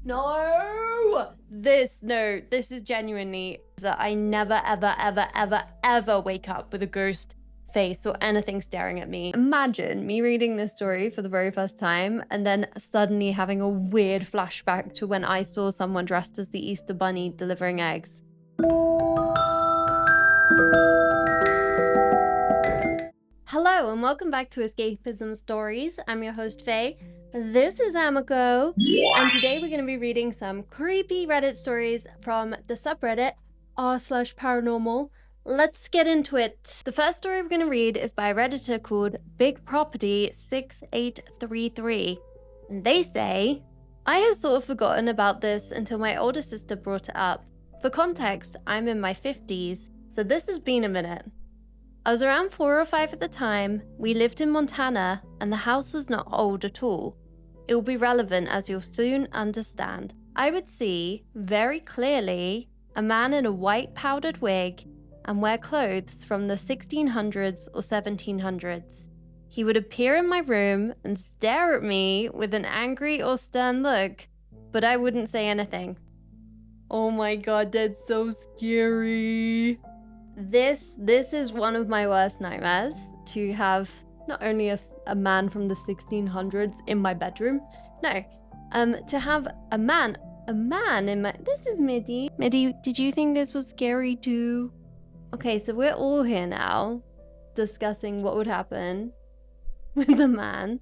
No! This is genuinely that I never, ever, ever, ever, ever wake up with a ghost face or anything staring at me. Imagine me reading this story for the very first time and then suddenly having a weird flashback to when I saw someone dressed as the Easter Bunny delivering eggs. Hello and welcome back to Escapism Stories. I'm your host Faye. This is Amiko, and today we're going to be reading some creepy Reddit stories from the subreddit r/paranormal. Let's get into it. The first story we're going to read is by a Redditor called Big Property 6833. And they say, I had sort of forgotten about this until my older sister brought it up. For context, I'm in my 50s, so this has been a minute. I was around 4 or 5 at the time. We lived in Montana, and the house was not old at all. It will be relevant as you'll soon understand. I would see, very clearly, a man in a white powdered wig and wear clothes from the 1600s or 1700s. He would appear in my room and stare at me with an angry or stern look, but I wouldn't say anything. Oh my god, that's so scary. This is one of my worst nightmares, to have not only a man from the 1600s in my bedroom, no, to have a man in my, this is Midi. Midi, did you think this was scary too? Okay, so we're all here now discussing what would happen with the man.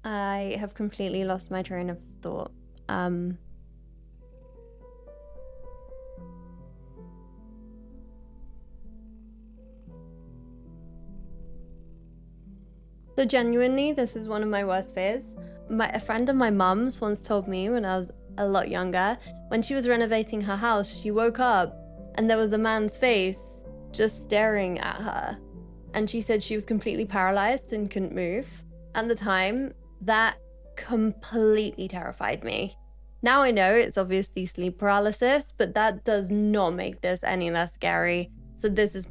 I have completely lost my train of thought. So genuinely, this is one of my worst fears. A friend of my mum's once told me when I was a lot younger, when she was renovating her house, she woke up and there was a man's face just staring at her. And she said she was completely paralyzed and couldn't move. At the time, that completely terrified me. Now I know it's obviously sleep paralysis, but that does not make this any less scary. So this is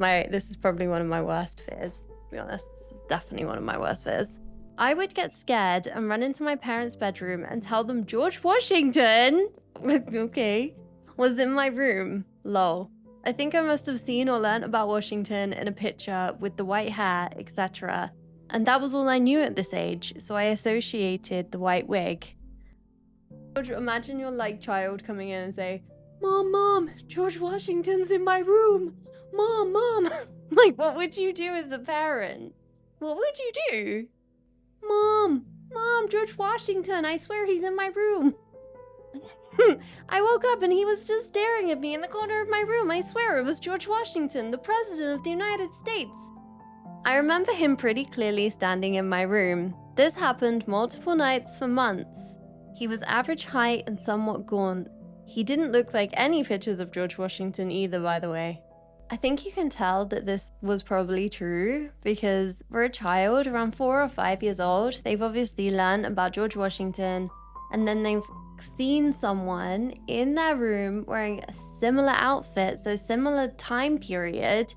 probably one of my worst fears. To be honest, this is definitely one of my worst fears. I would get scared and run into my parents' bedroom and tell them George Washington, okay, was in my room. Lol. I think I must have seen or learnt about Washington in a picture with the white hair, etc. And that was all I knew at this age, so I associated the white wig. George, imagine your child coming in and say, Mom, George Washington's in my room. Mom. What would you do as a parent? What would you do? Mom, George Washington, I swear he's in my room. I woke up and he was just staring at me in the corner of my room. I swear it was George Washington, the President of the United States. I remember him pretty clearly standing in my room. This happened multiple nights for months. He was average height and somewhat gaunt. He didn't look like any pictures of George Washington either, by the way. I think you can tell that this was probably true because for a child around 4 or 5 years old, they've obviously learned about George Washington and then they've seen someone in their room wearing a similar outfit, so similar time period.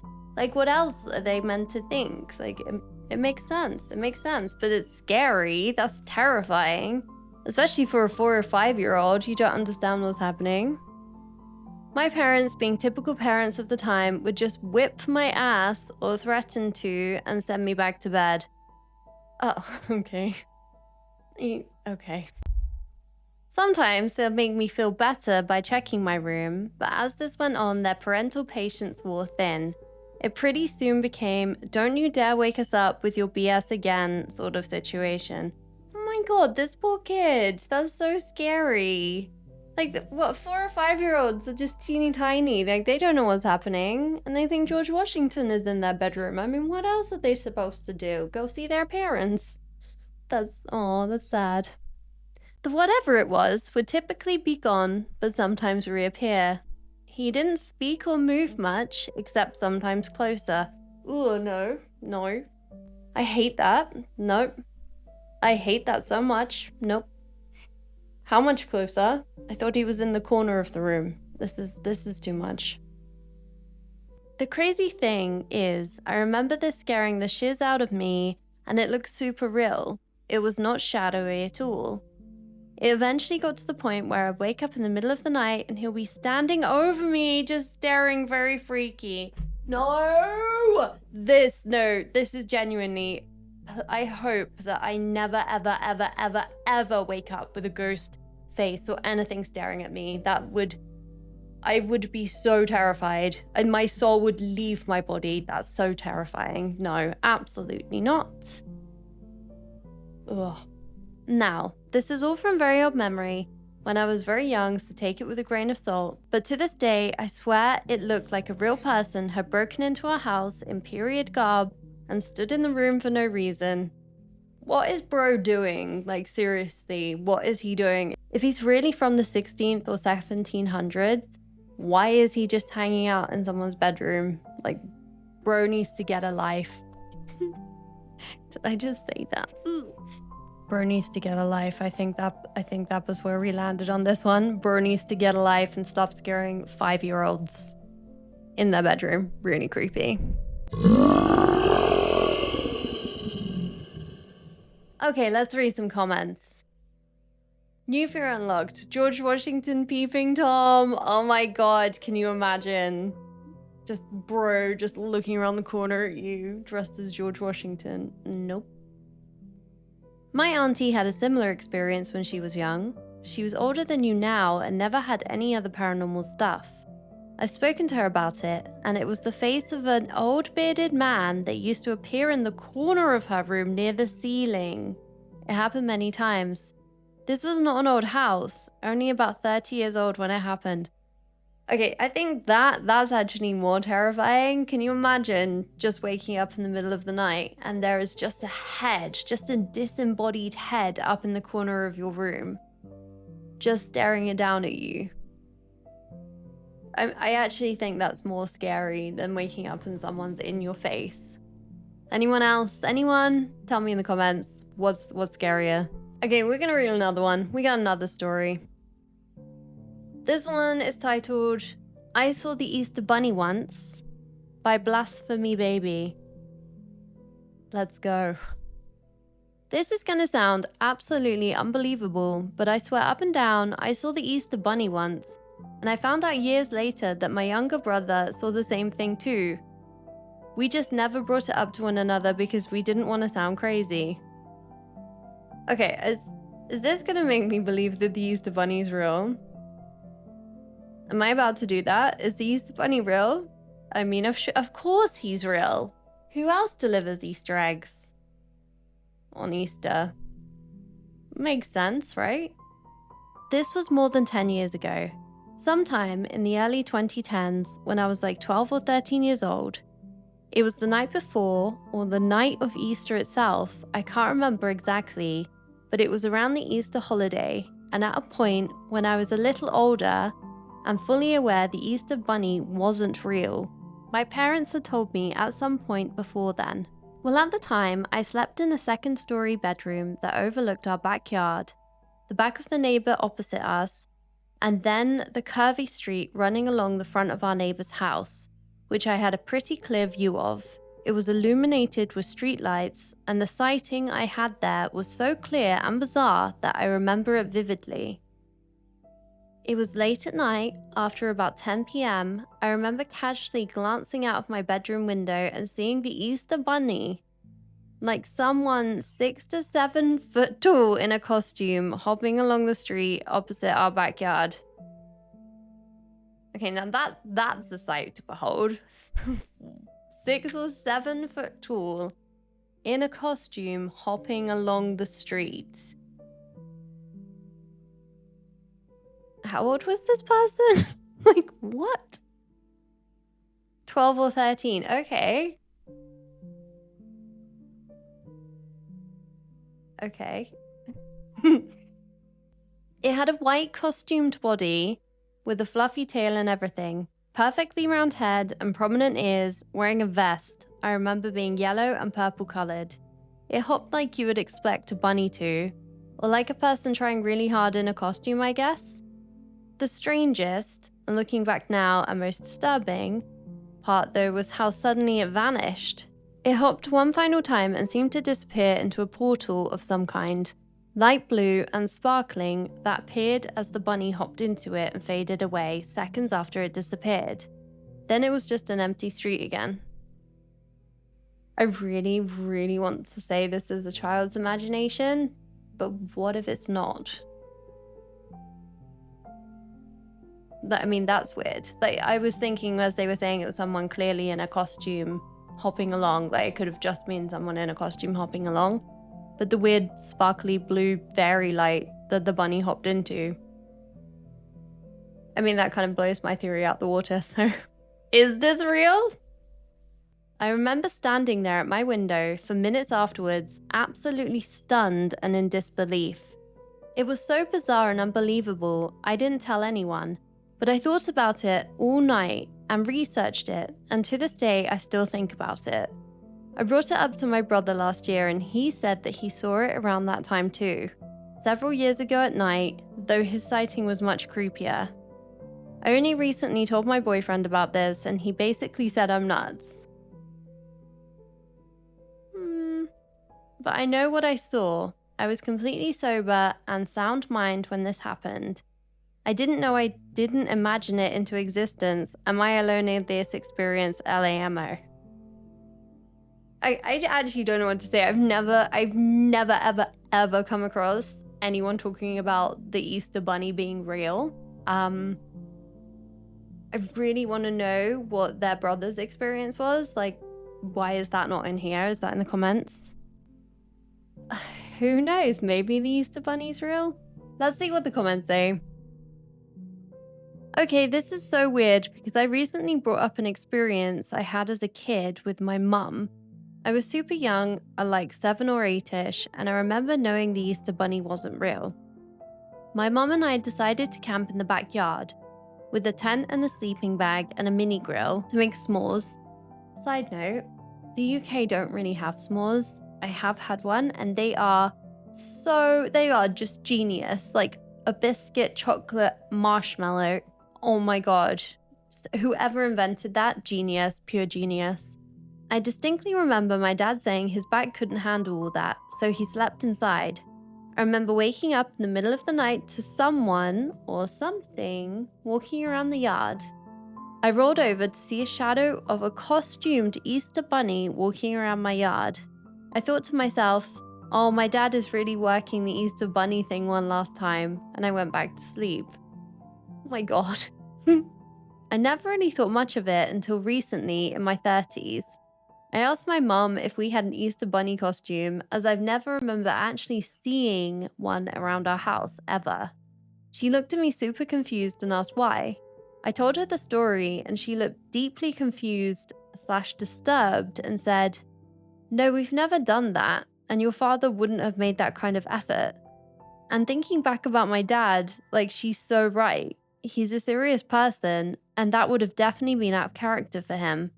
What else are they meant to think? It makes sense. It makes sense, but it's scary. That's terrifying. Especially for a 4 or 5 year old, you don't understand what's happening. My parents, being typical parents of the time, would just whip my ass or threaten to and send me back to bed. Oh, okay. Okay. Sometimes they'll make me feel better by checking my room, but as this went on, their parental patience wore thin. It pretty soon became, don't you dare wake us up with your BS again sort of situation. Oh my god, this poor kid. That's so scary. 4 or 5 year olds are just teeny tiny. They don't know what's happening. And they think George Washington is in their bedroom. I mean, what else are they supposed to do? Go see their parents? That's sad. The whatever it was would typically be gone, but sometimes reappear. He didn't speak or move much, except sometimes closer. Oh, no. I hate that. Nope. I hate that so much. Nope. How much closer? I thought he was in the corner of the room. This is too much. The crazy thing is, I remember this scaring the shiz out of me, and it looked super real. It was not shadowy at all. It eventually got to the point where I'd wake up in the middle of the night and he'll be standing over me, just staring very freaky. This is genuinely, I hope that I never, ever, ever, ever, ever wake up with a ghost face or anything staring at me. I would be so terrified and my soul would leave my body. That's so terrifying. No, absolutely not. Ugh. Now, this is all from very old memory when I was very young, so take it with a grain of salt. But to this day, I swear it looked like a real person had broken into our house in period garb and stood in the room for no reason. What is bro doing? Like, seriously, what is he doing? If he's really from the 16th or 1700s, why is he just hanging out in someone's bedroom? Like, bro needs to get a life. Did I just say that? Ooh. Bro needs to get a life. I think that was where we landed on this one. Bro needs to get a life and stop scaring 5-year-olds in their bedroom. Really creepy. Okay, let's read some comments. New fear unlocked. George Washington peeping Tom. Oh my god, can you imagine? Just bro, just looking around the corner at you, dressed as George Washington. Nope. My auntie had a similar experience when she was young. She was older than you now and never had any other paranormal stuff. I've spoken to her about it, and it was the face of an old bearded man that used to appear in the corner of her room near the ceiling. It happened many times. This was not an old house, only about 30 years old when it happened. Okay, I think that's actually more terrifying. Can you imagine just waking up in the middle of the night and there is just a head, just a disembodied head up in the corner of your room, just staring it down at you? I actually think that's more scary than waking up and someone's in your face. Anyone else? Anyone? Tell me in the comments what's scarier. Okay, we're gonna read another one. We got another story. This one is titled, I Saw the Easter Bunny Once by Blasphemy Baby. Let's go. This is gonna sound absolutely unbelievable, but I swear up and down, I saw the Easter Bunny once, and I found out years later that my younger brother saw the same thing too. We just never brought it up to one another because we didn't want to sound crazy. Okay, is this gonna make me believe that the Easter Bunny is real? Am I about to do that? Is the Easter Bunny real? I mean, of course he's real. Who else delivers Easter eggs on Easter? Makes sense, right? This was more than 10 years ago. Sometime in the early 2010s, when I was like 12 or 13 years old. It was the night before, or the night of Easter itself, I can't remember exactly, but it was around the Easter holiday, and at a point when I was a little older, and fully aware the Easter Bunny wasn't real. My parents had told me at some point before then. Well, at the time, I slept in a second-story bedroom that overlooked our backyard, the back of the neighbor opposite us, and then the curvy street running along the front of our neighbor's house, which I had a pretty clear view of. It was illuminated with streetlights, and the sighting I had there was so clear and bizarre that I remember it vividly. It was late at night, after about 10 p.m. I remember casually glancing out of my bedroom window and seeing the Easter Bunny, like someone 6 to 7 foot tall in a costume, hopping along the street opposite our backyard. Okay, now that's a sight to behold. 6 or 7 foot tall in a costume, hopping along the street. How old was this person? Like, what? 12 or 13. Okay. Okay. It had a white costumed body with a fluffy tail and everything. Perfectly round head and prominent ears, wearing a vest. I remember being yellow and purple colored. It hopped like you would expect a bunny to, or like a person trying really hard in a costume, I guess. The strangest, and looking back now and most disturbing, part though was how suddenly it vanished. It hopped one final time and seemed to disappear into a portal of some kind. light blue and sparkling, that appeared as the bunny hopped into it and faded away seconds after it disappeared. Then it was just an empty street again. I really, really want to say this is a child's imagination, but what if it's not? I mean, that's weird. Like, I was thinking as they were saying it was someone clearly in a costume hopping along, like it could have just been someone in a costume hopping along. But the weird sparkly blue fairy light that the bunny hopped into, I mean, that kind of blows my theory out the water, so is this real? I remember standing there at my window for minutes afterwards, absolutely stunned and in disbelief. It was so bizarre and unbelievable, I didn't tell anyone, but I thought about it all night and researched it, and to this day I still think about it. I brought it up to my brother last year and he said that he saw it around that time too, several years ago at night, though his sighting was much creepier. I only recently told my boyfriend about this and he basically said I'm nuts. But I know what I saw. I was completely sober and sound mind when this happened. I didn't know I didn't imagine it into existence. Am I alone in this experience? LAMO. I actually don't know what to say. I've never ever come across anyone talking about the Easter Bunny being real. I really want to know what their brother's experience was. Like, why is that not in here? Is that in the comments? Who knows? Maybe the Easter Bunny's real? Let's see what the comments say. Okay, this is so weird because I recently brought up an experience I had as a kid with my mum. I was super young, like 7 or 8ish, and I remember knowing the Easter Bunny wasn't real. My mum and I decided to camp in the backyard with a tent and a sleeping bag and a mini grill to make s'mores. Side note, the UK don't really have s'mores. I have had one and they are just genius. Like a biscuit, chocolate, marshmallow. Oh my god. Whoever invented that, genius, pure genius. I distinctly remember my dad saying his back couldn't handle all that, so he slept inside. I remember waking up in the middle of the night to someone or something walking around the yard. I rolled over to see a shadow of a costumed Easter bunny walking around my yard. I thought to myself, oh, my dad is really working the Easter bunny thing one last time, and I went back to sleep. Oh my god. I never really thought much of it until recently in my 30s. I asked my mum if we had an Easter bunny costume, as I've never remember actually seeing one around our house ever. She looked at me super confused and asked why. I told her the story and she looked deeply confused / disturbed and said, no, we've never done that, and your father wouldn't have made that kind of effort. And thinking back about my dad, like, she's so right. He's a serious person, and that would have definitely been out of character for him.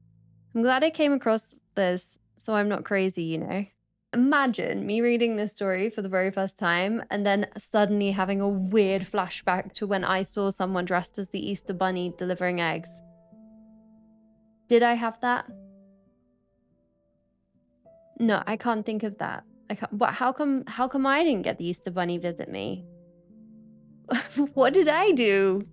I'm glad I came across this, so I'm not crazy, you know? Imagine me reading this story for the very first time, and then suddenly having a weird flashback to when I saw someone dressed as the Easter Bunny delivering eggs. Did I have that? No, I can't think of that. But how come I didn't get the Easter Bunny visit me? What did I do?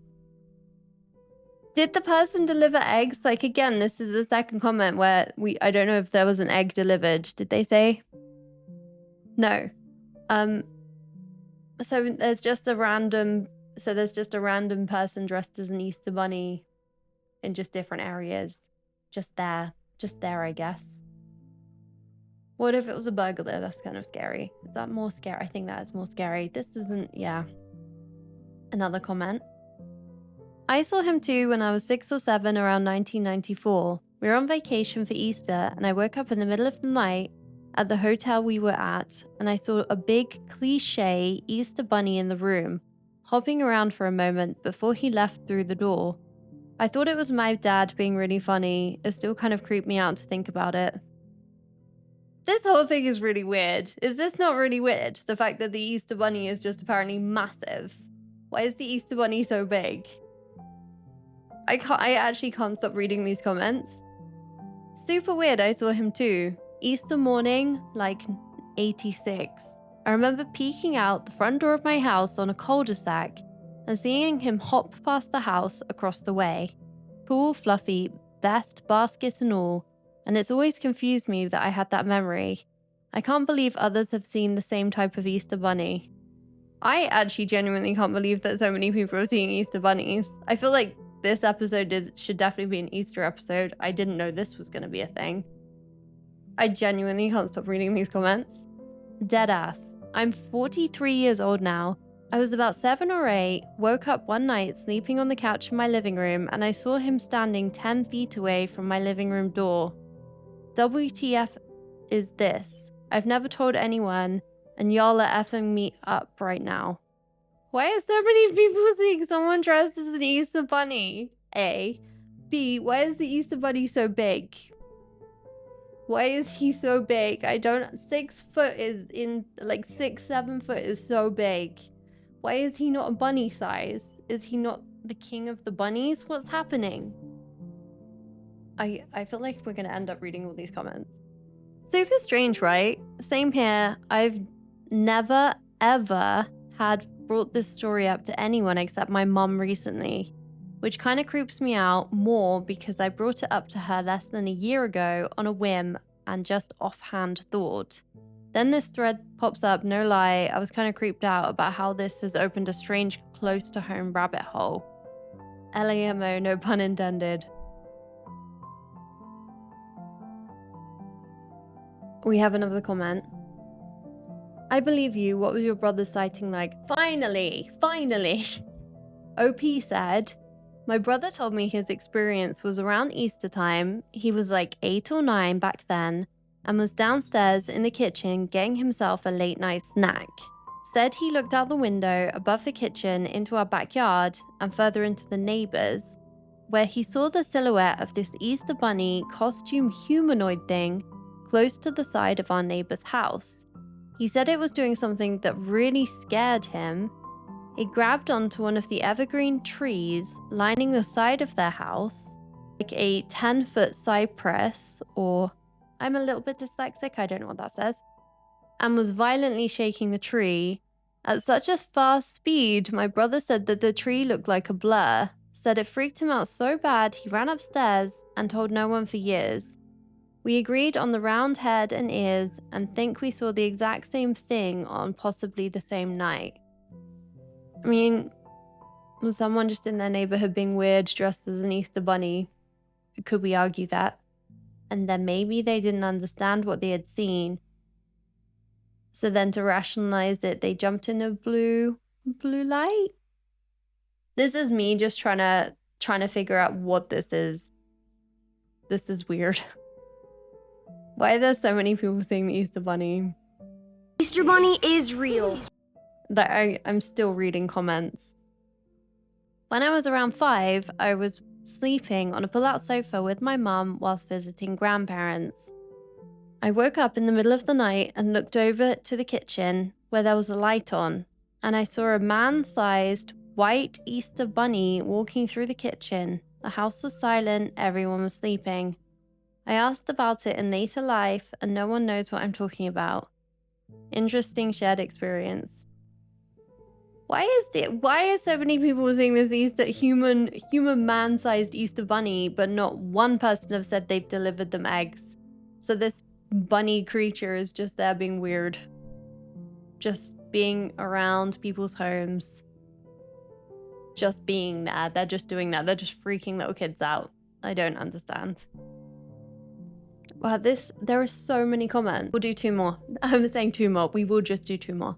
Did the person deliver eggs? Like, again, this is the second comment where I don't know if there was an egg delivered. Did they say? No. So there's just a random person dressed as an Easter Bunny in just different areas. Just there, I guess. What if it was a burglar? That's kind of scary. Is that more scary? I think that is more scary. This isn't, yeah. Another comment. I saw him too when I was 6 or 7 around 1994. We were on vacation for Easter and I woke up in the middle of the night at the hotel we were at and I saw a big cliche Easter bunny in the room, hopping around for a moment before he left through the door. I thought it was my dad being really funny. It still kind of creeped me out to think about it. This whole thing is really weird. Is this not really weird? The fact that the Easter Bunny is just apparently massive. Why is the Easter Bunny so big? I actually can't stop reading these comments. Super weird, I saw him too. Easter morning, like 86. I remember peeking out the front door of my house on a cul-de-sac and seeing him hop past the house across the way. Cool, fluffy, vest, basket and all, and it's always confused me that I had that memory. I can't believe others have seen the same type of Easter bunny. I actually genuinely can't believe that so many people are seeing Easter bunnies. I feel like this episode should definitely be an Easter episode. I didn't know this was going to be a thing. I genuinely can't stop reading these comments. Deadass. I'm 43 years old now. I was about 7 or 8, woke up one night sleeping on the couch in my living room, and I saw him standing 10 feet away from my living room door. WTF is this? I've never told anyone, and y'all are effing me up right now. Why are so many people seeing someone dressed as an Easter bunny? A. B. Why is the Easter bunny so big? Why is he so big? 6 foot is in, 6-7 foot is so big. Why is he not a bunny size? Is he not the king of the bunnies? What's happening? I feel like we're gonna end up reading all these comments. Super strange, right? Same here. I've never, ever had brought this story up to anyone except my mum recently, which kind of creeps me out more because I brought it up to her less than a year ago on a whim and just offhand thought. Then this thread pops up, no lie, I was kind of creeped out about how this has opened a strange close to home rabbit hole. LAMO, no pun intended. We have another comment. I believe you. What was your brother's sighting like? Finally! OP said, my brother told me his experience was around Easter time. He was like 8 or 9 back then and was downstairs in the kitchen getting himself a late night snack. Said he looked out the window above the kitchen into our backyard and further into the neighbors, where he saw the silhouette of this Easter bunny costume humanoid thing close to the side of our neighbor's house. He said it was doing something that really scared him. It grabbed onto one of the evergreen trees lining the side of their house, like a 10-foot cypress, or I'm a little bit dyslexic, I don't know what that says, and was violently shaking the tree. At such a fast speed, my brother said that the tree looked like a blur, said it freaked him out so bad he ran upstairs and told no one for years. We agreed on the round head and ears and think we saw the exact same thing on possibly the same night. I mean, was someone just in their neighborhood being weird dressed as an Easter bunny? Could we argue that? And then maybe they didn't understand what they had seen. So then to rationalize it, they jumped in a blue light? This is me just trying to figure out what this is. This is weird. Why are there so many people seeing the Easter bunny? Easter bunny is real. That I'm still reading comments. When I was around 5, I was sleeping on a pull-out sofa with my mum whilst visiting grandparents. I woke up in the middle of the night and looked over to the kitchen where there was a light on, and I saw a man-sized white Easter bunny walking through the kitchen. The house was silent, everyone was sleeping. I asked about it in later life, and no one knows what I'm talking about. Interesting shared experience. Why are so many people seeing this human man-sized Easter bunny, but not one person have said they've delivered them eggs? So this bunny creature is just there being weird. Just being around people's homes. Just being there. They're just doing that. They're just freaking little kids out. I don't understand. Wow, there are so many comments. We'll do 2 more. I'm saying 2 more. We will just do 2 more.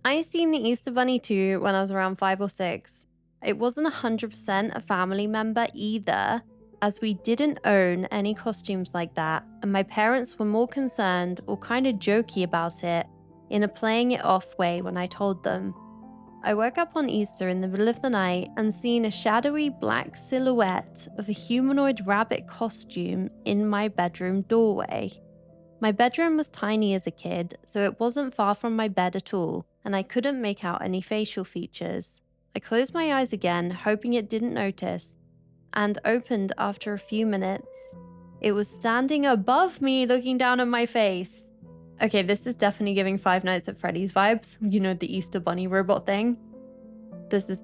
I seen the Easter bunny too when I was around 5 or 6. It wasn't 100% a family member either, as we didn't own any costumes like that, and my parents were more concerned or kind of jokey about it in a playing it off way when I told them. I woke up on Easter in the middle of the night and seen a shadowy black silhouette of a humanoid rabbit costume in my bedroom doorway. My bedroom was tiny as a kid, so it wasn't far from my bed at all, and I couldn't make out any facial features. I closed my eyes again, hoping it didn't notice, and opened after a few minutes. It was standing above me, looking down at my face. Okay, this is definitely giving Five Nights at Freddy's vibes. You know, the Easter Bunny robot thing. This is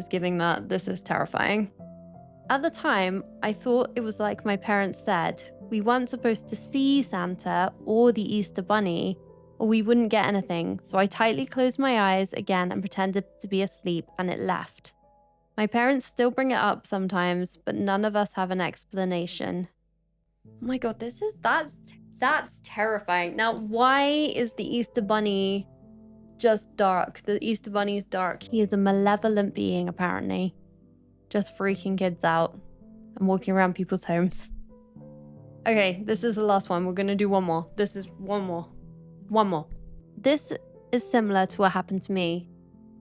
giving that. This is terrifying. At the time, I thought it was like my parents said. We weren't supposed to see Santa or the Easter Bunny, or we wouldn't get anything. So I tightly closed my eyes again and pretended to be asleep, and it left. My parents still bring it up sometimes, but none of us have an explanation. Oh my god, that's terrifying. Now, why is the Easter Bunny just dark? The Easter Bunny is dark. He is a malevolent being, apparently. Just freaking kids out and walking around people's homes. Okay, this is the last one. We're gonna do one more. This is one more. One more. This is similar to what happened to me.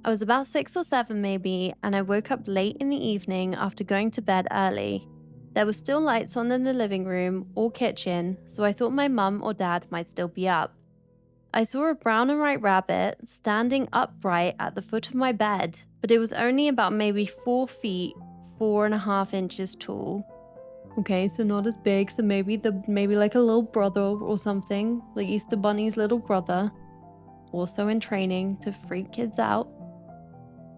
I was about 6 or 7 maybe, and I woke up late in the evening after going to bed early. There were still lights on in the living room or kitchen, so I thought my mum or dad might still be up. I saw a brown and white rabbit standing upright at the foot of my bed, but it was only about maybe 4 feet, 4.5 inches tall. Okay, so not as big, so maybe like a little brother or something, like Easter Bunny's little brother, also in training to freak kids out.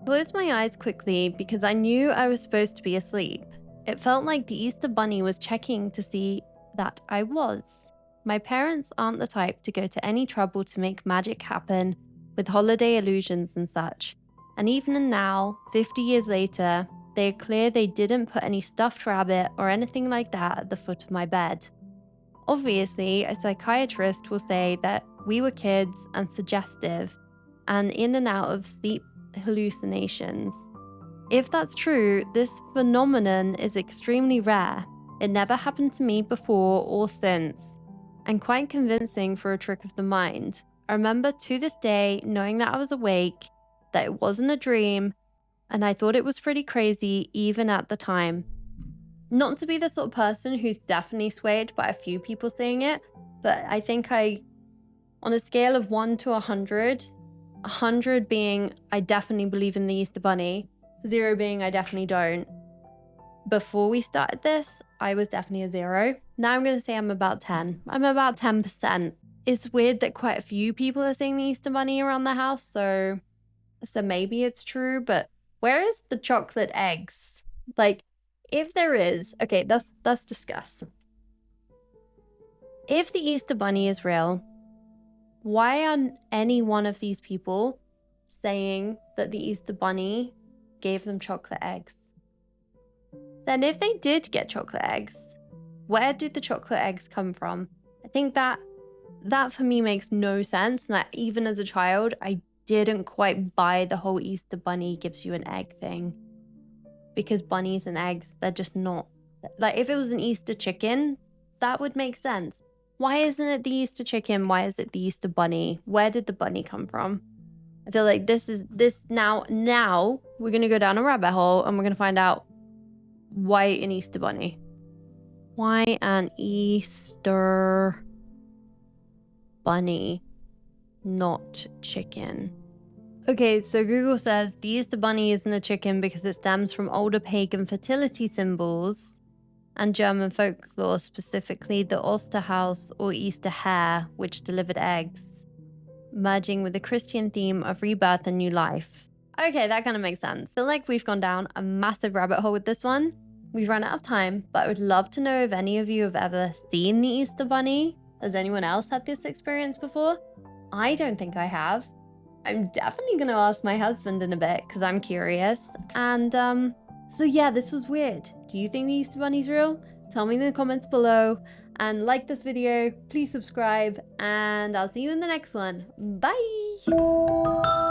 I closed my eyes quickly because I knew I was supposed to be asleep. It felt like the Easter Bunny was checking to see that I was. My parents aren't the type to go to any trouble to make magic happen with holiday illusions and such. And even now, 50 years later, they are clear they didn't put any stuffed rabbit or anything like that at the foot of my bed. Obviously, a psychiatrist will say that we were kids and suggestive and in and out of sleep hallucinations. If that's true, this phenomenon is extremely rare. It never happened to me before or since, and quite convincing for a trick of the mind. I remember to this day knowing that I was awake, that it wasn't a dream, and I thought it was pretty crazy even at the time. Not to be the sort of person who's definitely swayed by a few people saying it, but I think on a scale of 1 to 100, 100 being I definitely believe in the Easter Bunny, 0 being I definitely don't. Before we started this, I was definitely a 0. Now I'm going to say I'm about 10. I'm about 10%. It's weird that quite a few people are saying the Easter Bunny around the house, so maybe it's true, but where is the chocolate eggs? Like, if there is, okay, let's discuss. If the Easter Bunny is real, why aren't any one of these people saying that the Easter Bunny gave them chocolate eggs? Then if they did get chocolate eggs, where did the chocolate eggs come from? I think that for me makes no sense. And even as a child, I didn't quite buy the whole Easter Bunny gives you an egg thing. Because bunnies and eggs, they're just not. Like, if it was an Easter chicken, that would make sense. Why isn't it the Easter chicken? Why is it the Easter Bunny? Where did the bunny come from? I feel like now we're going to go down a rabbit hole and we're going to find out why an Easter Bunny. Why an Easter Bunny, not chicken? Okay, so Google says the Easter Bunny isn't a chicken because it stems from older pagan fertility symbols and German folklore, specifically the Osterhaus or Easter hare, which delivered eggs, merging with the Christian theme of rebirth and new life. Okay, that kind of makes sense. I feel like we've gone down a massive rabbit hole with this one. We've run out of time, but I would love to know if any of you have ever seen the Easter Bunny. Has anyone else had this experience before? I don't think I have. I'm definitely going to ask my husband in a bit because I'm curious. And so yeah, this was weird. Do you think the Easter Bunny's real? Tell me in the comments below. And like this video, please subscribe, and I'll see you in the next one. Bye!